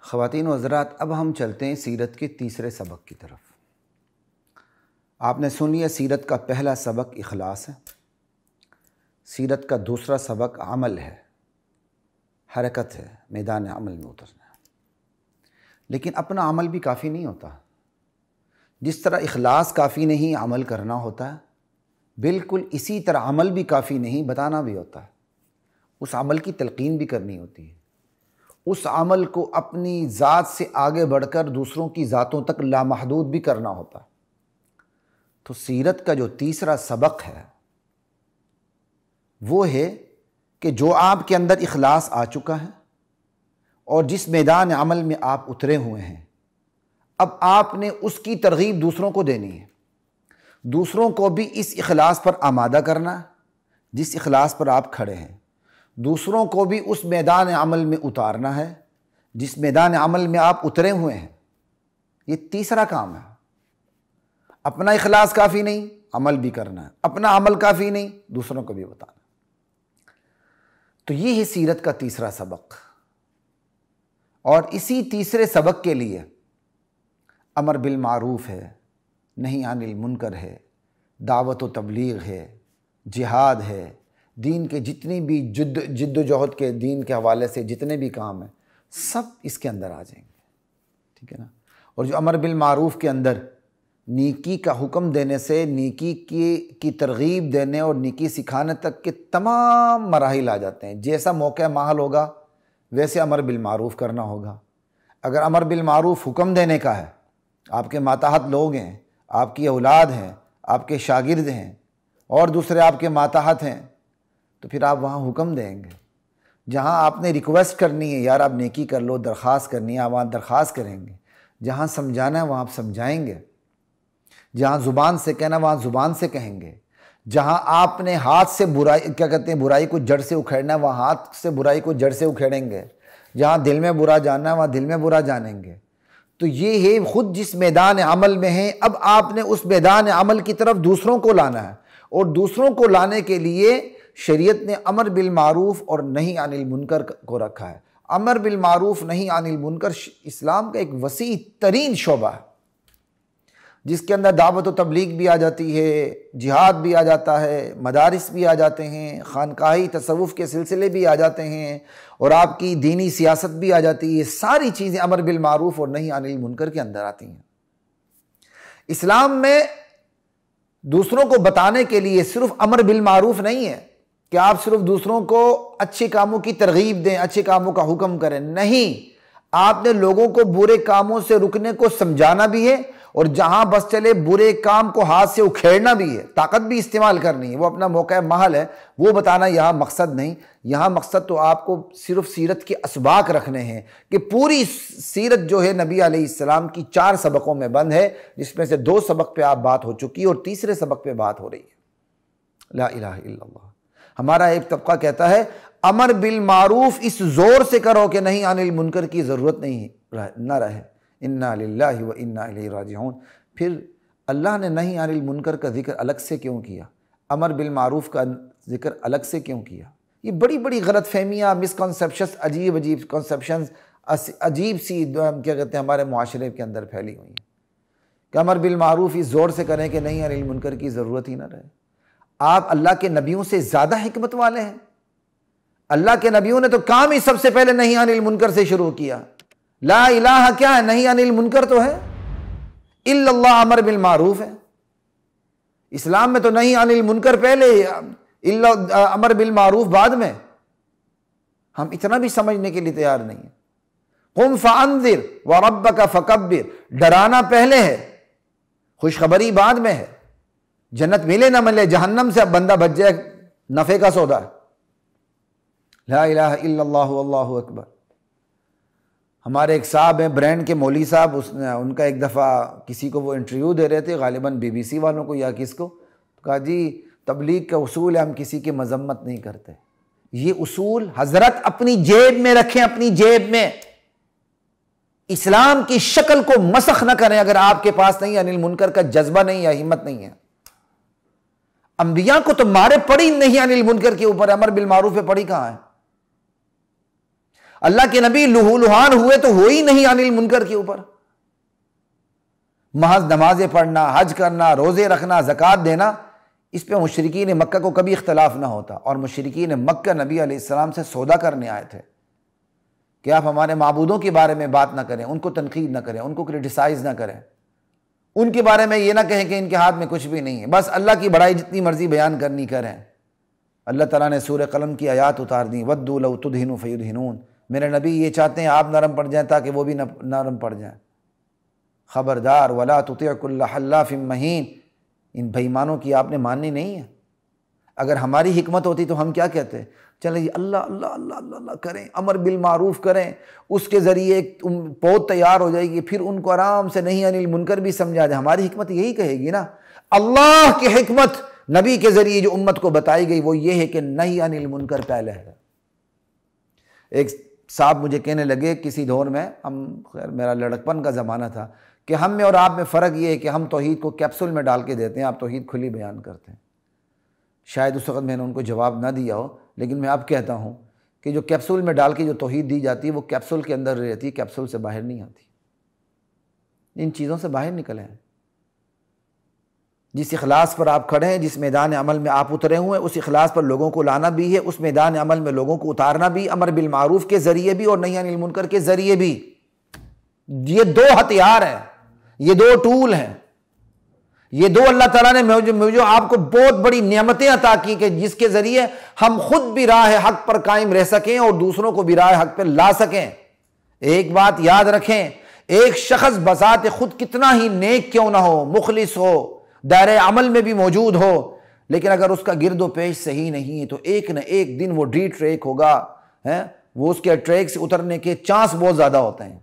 خواتین و حضرات، اب ہم چلتے ہیں سیرت کے تیسرے سبق کی طرف۔ آپ نے سن لیا سیرت کا پہلا سبق اخلاص ہے، سیرت کا دوسرا سبق عمل ہے، حرکت ہے، میدان عمل میں اترنا ہے۔ لیکن اپنا عمل بھی کافی نہیں ہوتا۔ جس طرح اخلاص کافی نہیں عمل کرنا ہوتا ہے، بالکل اسی طرح عمل بھی کافی نہیں بتانا بھی ہوتا ہے۔ اس عمل کی تلقین بھی کرنی ہوتی ہے، اس عمل کو اپنی ذات سے آگے بڑھ کر دوسروں کی ذاتوں تک لامحدود بھی کرنا ہوتا ہے۔ تو سیرت کا جو تیسرا سبق ہے وہ ہے کہ جو آپ کے اندر اخلاص آ چکا ہے اور جس میدان عمل میں آپ اترے ہوئے ہیں، اب آپ نے اس کی ترغیب دوسروں کو دینی ہے، دوسروں کو بھی اس اخلاص پر آمادہ کرنا ہے جس اخلاص پر آپ کھڑے ہیں، دوسروں کو بھی اس میدان عمل میں اتارنا ہے جس میدان عمل میں آپ اترے ہوئے ہیں۔ یہ تیسرا کام ہے۔ اپنا اخلاص کافی نہیں، عمل بھی کرنا ہے، اپنا عمل کافی نہیں، دوسروں کو بھی بتانا۔ تو یہ ہے سیرت کا تیسرا سبق، اور اسی تیسرے سبق کے لیے امر بالمعروف ہے، نہی عن المنکر ہے، دعوت و تبلیغ ہے، جہاد ہے، دین کے جتنی بھی جد و جہد کے دین کے حوالے سے جتنے بھی کام ہیں سب اس کے اندر آ جائیں گے، ٹھیک ہے نا۔ اور جو امر بالمعروف کے اندر نیکی کا حکم دینے سے نیکی کی ترغیب دینے اور نیکی سکھانے تک کے تمام مراحل آ جاتے ہیں۔ جیسا موقع محل ہوگا ویسے امر بالمعروف کرنا ہوگا۔ اگر امر بالمعروف حکم دینے کا ہے، آپ کے ماتحت لوگ ہیں، آپ کی اولاد ہیں، آپ کے شاگرد ہیں اور دوسرے آپ کے ماتحت ہیں، تو پھر آپ وہاں حکم دیں گے۔ جہاں آپ نے ریکویسٹ کرنی ہے، یار آپ نیکی کر لو، درخواست کرنی ہے، آپ وہاں درخواست کریں گے۔ جہاں سمجھانا ہے وہاں آپ سمجھائیں گے، جہاں زبان سے کہنا وہاں زبان سے کہیں گے، جہاں آپ نے ہاتھ سے برائی کو جڑ سے اکھیڑنا ہے وہاں ہاتھ سے برائی کو جڑ سے اکھیڑیں گے، جہاں دل میں برا جاننا ہے وہاں دل میں برا جانیں گے۔ تو یہ ہے خود جس میدان عمل میں ہیں، اب آپ نے اس میدان عمل کی طرف دوسروں کو لانا ہے، اور دوسروں کو لانے کے لیے شریعت نے امر بالمعروف اور نہی عن المنکر کو رکھا ہے۔ امر بالمعروف نہی عن المنکر اسلام کا ایک وسیع ترین شعبہ ہے، جس کے اندر دعوت و تبلیغ بھی آ جاتی ہے، جہاد بھی آ جاتا ہے، مدارس بھی آ جاتے ہیں، خانقاہی تصوف کے سلسلے بھی آ جاتے ہیں، اور آپ کی دینی سیاست بھی آ جاتی ہے۔ یہ ساری چیزیں امر بالمعروف اور نہی عن المنکر کے اندر آتی ہیں۔ اسلام میں دوسروں کو بتانے کے لیے صرف امر بالمعروف نہیں ہے کہ آپ صرف دوسروں کو اچھے کاموں کی ترغیب دیں، اچھے کاموں کا حکم کریں، نہیں، آپ نے لوگوں کو برے کاموں سے رکنے کو سمجھانا بھی ہے، اور جہاں بس چلے برے کام کو ہاتھ سے اکھیڑنا بھی ہے، طاقت بھی استعمال کرنی ہے، وہ اپنا موقع محل ہے، وہ بتانا یہاں مقصد نہیں۔ یہاں مقصد تو آپ کو صرف سیرت کے اسباق رکھنے ہیں کہ پوری سیرت جو ہے نبی علیہ السلام کی 4 سبقوں میں بند ہے، جس میں سے 2 سبق پہ آپ بات ہو چکی ہے اور تیسرے سبق پہ بات ہو رہی ہے۔ لا الہ الا اللہ۔ ہمارا ایک طبقہ کہتا ہے امر بالمعروف اس زور سے کرو کہ نہیں عن المنکر کی ضرورت نہ رہے، انا للہ و انا الیہ راجعون۔ پھر اللہ نے نہی عن المنکر کا ذکر الگ سے کیوں کیا، امر بالمعروف کا ذکر الگ سے کیوں کیا؟ یہ بڑی بڑی غلط فہمیاں، مسکنسیپشنز، عجیب کنسیپشنز، عجیب سی ہمارے معاشرے کے اندر پھیلی ہوئی ہیں کہ امر بالمعروف اس زور سے کریں کہ نہیں عن المنکر کی ضرورت ہی نہ رہے۔ آپ اللہ کے نبیوں سے زیادہ حکمت والے ہیں۔ اللہ کے نبیوں نے تو کام ہی سب سے پہلے نہی عن المنکر سے شروع کیا۔ لا الہ کیا ہے؟ نہی عن المنکر تو ہے، الا اللہ امر بالمعروف ہے۔ اسلام میں تو نہی عن المنکر پہلے، الا امر بالمعروف بعد میں۔ ہم اتنا بھی سمجھنے کے لیے تیار نہیں ہیں۔ قم فانذر وربک فکبر، ڈرانا پہلے ہے، خوشخبری بعد میں ہے۔ جنت ملے نہ ملے، جہنم سے اب بندہ بچ جائے، نفع کا سودا ہے۔ لا الہ الا اللہ واللہ اکبر۔ ہمارے ایک صاحب ہیں، برینڈ کے مولوی صاحب، ان کا ایک دفعہ کسی کو وہ انٹرویو دے رہے تھے، غالباً BBC والوں کو یا کس کو، کہا جی تبلیغ کا اصول ہے ہم کسی کی مذمت نہیں کرتے۔ یہ اصول حضرت اپنی جیب میں رکھیں، اپنی جیب میں۔ اسلام کی شکل کو مسخ نہ کریں اگر آپ کے پاس نہیں عن المنکر کا جذبہ نہیں یا ہمت نہیں ہے۔ انبیاء کو تو مارے پڑی نہیں عن المنکر کے اوپر، امر بالمعروف پہ پڑی کہاں ہے؟ اللہ کے نبی لہو لہان ہوئے تو ہو ہی نہیں عن المنکر کے اوپر. محض نمازیں پڑھنا، حج کرنا، روزے رکھنا، زکوٰۃ دینا، اس پہ مشرکین مکہ کو کبھی اختلاف نہ ہوتا. اور مشرکین مکہ نبی علیہ السلام سے سودا کرنے آئے تھے کہ آپ ہمارے معبودوں کے بارے میں بات نہ کریں، ان کو تنقید نہ کریں، ان کو کرٹیسائز نہ کریں، ان کے بارے میں یہ نہ کہیں کہ ان کے ہاتھ میں کچھ بھی نہیں ہے، بس اللہ کی بڑائی جتنی مرضی بیان کرنی کریں. اللہ تعالیٰ نے سورہ قلم کی آیات اتار دی، وَدُّوا لَوْ تُدْهِنُ فَيُدْهِنُونَ. میرے نبی یہ چاہتے ہیں آپ نرم پڑ جائیں تاکہ وہ بھی نرم پڑ جائیں. خبردار وَلَا تُطِعْ كُلَّ حَلَّافٍ مَّهِينٍ. ان بے ایمانوں کی آپ نے ماننی نہیں ہے. اگر ہماری حکمت ہوتی تو ہم کیا کہتے؟ چلیں جی اللہ اللہ اللہ اللہ اللہ کریں، امر بالمعروف کریں، اس کے ذریعے ایک پود تیار ہو جائے گی، پھر ان کو آرام سے نہیں عن المنکر بھی سمجھا جائے. ہماری حکمت یہی کہے گی نا. اللہ کی حکمت نبی کے ذریعے جو امت کو بتائی گئی وہ یہ ہے کہ نہیں عن المنکر پہلے ہے. ایک صاحب مجھے کہنے لگے کسی دور میں، خیر میرا لڑکپن کا زمانہ تھا، کہ ہم میں اور آپ میں فرق یہ ہے کہ ہم توحید کو کیپسول میں ڈال کے دیتے ہیں، آپ توحید کھلی بیان کرتے ہیں. شاید اس وقت میں نے ان کو جواب نہ دیا ہو، لیکن میں اب کہتا ہوں کہ جو کیپسول میں ڈال کے جو توحید دی جاتی ہے وہ کیپسول کے اندر رہتی ہے، کیپسول سے باہر نہیں آتی. ان چیزوں سے باہر نکلیں. جس اخلاص پر آپ کھڑے ہیں، جس میدان عمل میں آپ اترے ہوئے ہیں، اس اخلاص پر لوگوں کو لانا بھی ہے، اس میدان عمل میں لوگوں کو اتارنا بھی، امر بالمعروف کے ذریعے بھی اور نہی عن المنکر کے ذریعے بھی. یہ دو ہتھیار ہیں، یہ دو ٹول ہیں، یہ دو اللہ تعالیٰ نے جو آپ کو بہت بڑی نعمتیں عطا کی کہ جس کے ذریعے ہم خود بھی راہ حق پر قائم رہ سکیں اور دوسروں کو بھی راہ حق پر لا سکیں. ایک بات یاد رکھیں، ایک شخص بذات خود کتنا ہی نیک کیوں نہ ہو، مخلص ہو، دائرۂ عمل میں بھی موجود ہو، لیکن اگر اس کا گرد و پیش صحیح نہیں ہے تو ایک نہ ایک دن وہ ڈی ٹریک ہوگا. وہ اس کے ٹریک سے اترنے کے چانس بہت زیادہ ہوتے ہیں.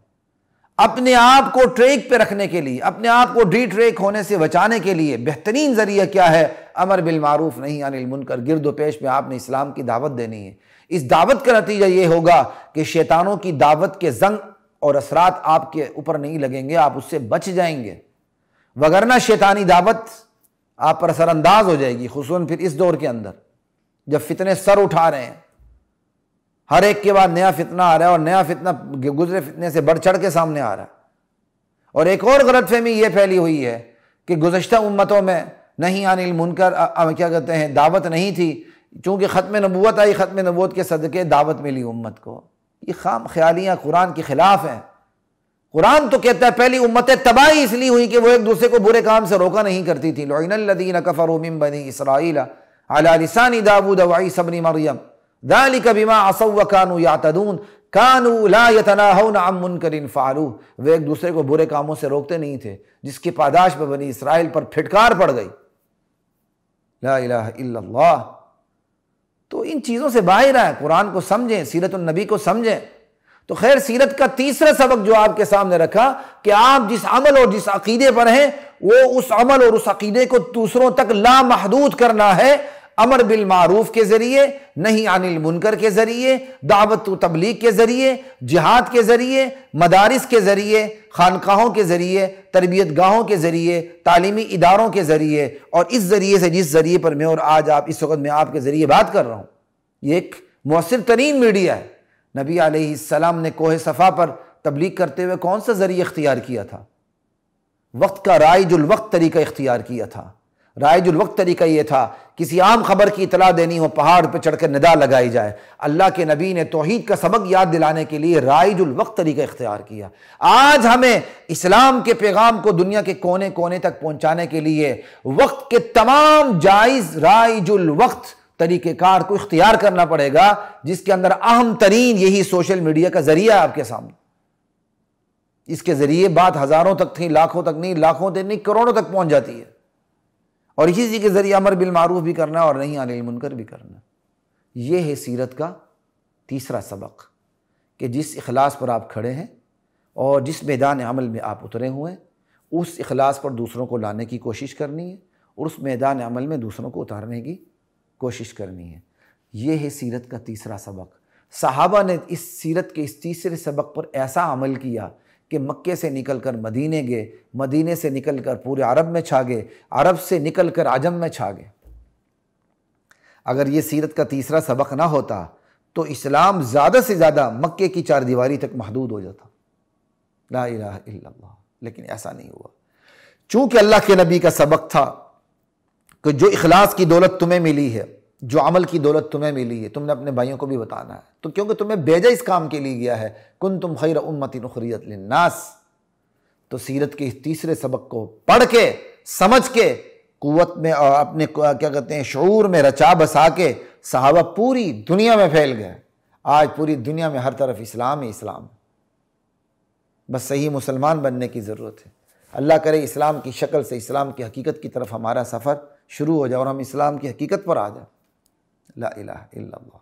اپنے آپ کو ٹریک پہ رکھنے کے لیے، اپنے آپ کو ڈی ٹریک ہونے سے بچانے کے لیے بہترین ذریعہ کیا ہے؟ امر بالمعروف نہی عن المنکر. گرد و پیش میں آپ نے اسلام کی دعوت دینی ہے. اس دعوت کا نتیجہ یہ ہوگا کہ شیطانوں کی دعوت کے زنگ اور اثرات آپ کے اوپر نہیں لگیں گے، آپ اس سے بچ جائیں گے. وگرنہ شیطانی دعوت آپ پر اثر انداز ہو جائے گی، خصوصاً پھر اس دور کے اندر جب فتنے سر اٹھا رہے ہیں، ہر ایک کے بعد نیا فتنہ آ رہا ہے اور نیا فتنہ گزرے فتنے سے بڑھ چڑھ کے سامنے آ رہا ہے. اور ایک اور غلط فہمی یہ پھیلی ہوئی ہے کہ گزشتہ امتوں میں نہی عن المنکر کیا کہتے ہیں دعوت نہیں تھی، چونکہ ختم نبوت آئی، ختم نبوت کے صدقے دعوت ملی امت کو. یہ خام خیالیاں قرآن کے خلاف ہیں. قرآن تو کہتا ہے پہلی امتیں تباہی اس لیے ہوئی کہ وہ ایک دوسرے کو برے کام سے روکا نہیں کرتی تھی. لعن الذین کفروا من بنی اسرائیل علی لسان داود وعیسی ابن مریم ذلک بما عصوا وکانوا یعتدون کانوا لا یتناہون عن منکر فعلوہ. وہ ایک دوسرے کو برے کاموں سے روکتے نہیں تھے، جس کی پاداش پہ بنی اسرائیل پر پھٹکار پڑ گئی. لا الہ الا اللہ. تو ان چیزوں سے باہر آئیں، قرآن کو سمجھیں، سیرت النبی کو سمجھیں. تو خیر سیرت کا تیسرا سبق جو آپ کے سامنے رکھا کہ آپ جس عمل اور جس عقیدے پر ہیں وہ اس عمل اور اس عقیدے کو دوسروں تک لامحدود کرنا ہے، امر بالمعروف کے ذریعے، نہی عن المنکر کے ذریعے، دعوت و تبلیغ کے ذریعے، جہاد کے ذریعے، مدارس کے ذریعے، خانقاہوں کے ذریعے، تربیت گاہوں کے ذریعے، تعلیمی اداروں کے ذریعے، اور اس ذریعے سے جس ذریعے پر میں اور آج آپ اس وقت میں آپ کے ذریعے بات کر رہا ہوں، یہ ایک مؤثر ترین میڈیا ہے. نبی علیہ السلام نے کوہ صفا پر تبلیغ کرتے ہوئے کون سا ذریعہ اختیار کیا تھا؟ وقت کا رائج الوقت طریقہ اختیار کیا تھا. رائج الوقت طریقہ یہ تھا کسی عام خبر کی اطلاع دینی ہو، پہاڑ پہ چڑھ کر ندا لگائی جائے. اللہ کے نبی نے توحید کا سبق یاد دلانے کے لیے رائج الوقت طریقہ اختیار کیا. آج ہمیں اسلام کے پیغام کو دنیا کے کونے کونے تک پہنچانے کے لیے وقت کے تمام جائز رائج الوقت طریقہ کار کو اختیار کرنا پڑے گا، جس کے اندر اہم ترین یہی سوشل میڈیا کا ذریعہ ہے آپ کے سامنے. اس کے ذریعے بات ہزاروں تک تھی، لاکھوں تک نہیں، لاکھوں تک نہیں، کروڑوں تک پہنچ جاتی ہے. اور اسی کے ذریعے امر بالمعروف بھی کرنا اور نہی عن المنکر بھی کرنا. یہ ہے سیرت کا تیسرا سبق کہ جس اخلاص پر آپ کھڑے ہیں اور جس میدان عمل میں آپ اترے ہوئے ہیں، اس اخلاص پر دوسروں کو لانے کی کوشش کرنی ہے اور اس میدان عمل میں دوسروں کو اتارنے کی کوشش کرنی ہے. یہ ہے سیرت کا تیسرا سبق. صحابہ نے اس سیرت کے اس تیسرے سبق پر ایسا عمل کیا کہ مکے سے نکل کر مدینے گئے، مدینے سے نکل کر پورے عرب میں چھا گئے، عرب سے نکل کر عجم میں چھا گئے. اگر یہ سیرت کا تیسرا سبق نہ ہوتا تو اسلام زیادہ سے زیادہ مکے کی 4 دیواری تک محدود ہو جاتا، لا الہ الا اللہ، لیکن ایسا نہیں ہوا۔ چونکہ اللہ کے نبی کا سبق تھا کہ جو اخلاص کی دولت تمہیں ملی ہے، جو عمل کی دولت تمہیں ملی ہے، تم نے اپنے بھائیوں کو بھی بتانا ہے، تو کیونکہ تمہیں بھیجا اس کام کے لیے گیا ہے، کنتم خیر امۃ اخرجت للناس۔ تو سیرت کے اس تیسرے سبق کو پڑھ کے، سمجھ کے، قوت میں اور اپنے کیا کہتے ہیں شعور میں رچا بسا کے صحابہ پوری دنیا میں پھیل گئے۔ آج پوری دنیا میں ہر طرف اسلام ہی اسلام، بس صحیح مسلمان بننے کی ضرورت ہے۔ اللہ کرے اسلام کی شکل سے، اسلام کی حقیقت کی طرف ہمارا سفر شروع ہو جائے اور ہم اسلام کی حقیقت پر آ جائیں۔ لا الہ الا اللہ۔